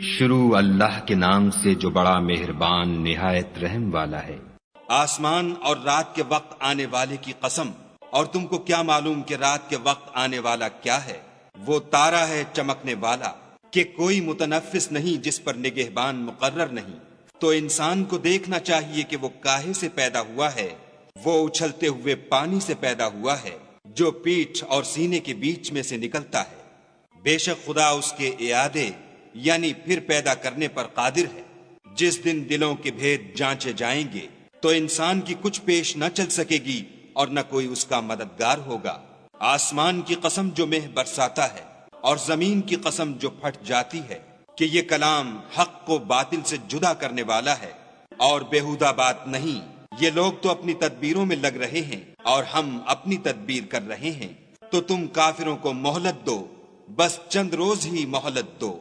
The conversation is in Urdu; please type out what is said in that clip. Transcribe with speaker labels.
Speaker 1: شروع اللہ کے نام سے جو بڑا مہربان نہایت رحم والا ہے۔
Speaker 2: آسمان اور رات کے وقت آنے والے کی قسم، اور تم کو کیا معلوم کہ رات کے وقت آنے والا کیا ہے؟ وہ تارا ہے چمکنے والا کہ کوئی متنفس نہیں جس پر نگہبان مقرر نہیں۔ تو انسان کو دیکھنا چاہیے کہ وہ کاہے سے پیدا ہوا ہے؟ وہ اچھلتے ہوئے پانی سے پیدا ہوا ہے جو پیٹھ اور سینے کے بیچ میں سے نکلتا ہے۔ بے شک خدا اس کے اعادے یعنی پھر پیدا کرنے پر قادر ہے۔ جس دن دلوں کے بھید جانچے جائیں گے تو انسان کی کچھ پیش نہ چل سکے گی اور نہ کوئی اس کا مددگار ہوگا۔ آسمان کی قسم جو مہ برساتا ہے اور زمین کی قسم جو پھٹ جاتی ہے کہ یہ کلام حق کو باطل سے جدا کرنے والا ہے اور بیہودہ بات نہیں۔ یہ لوگ تو اپنی تدبیروں میں لگ رہے ہیں اور ہم اپنی تدبیر کر رہے ہیں، تو تم کافروں کو مہلت دو، بس چند روز ہی مہلت دو۔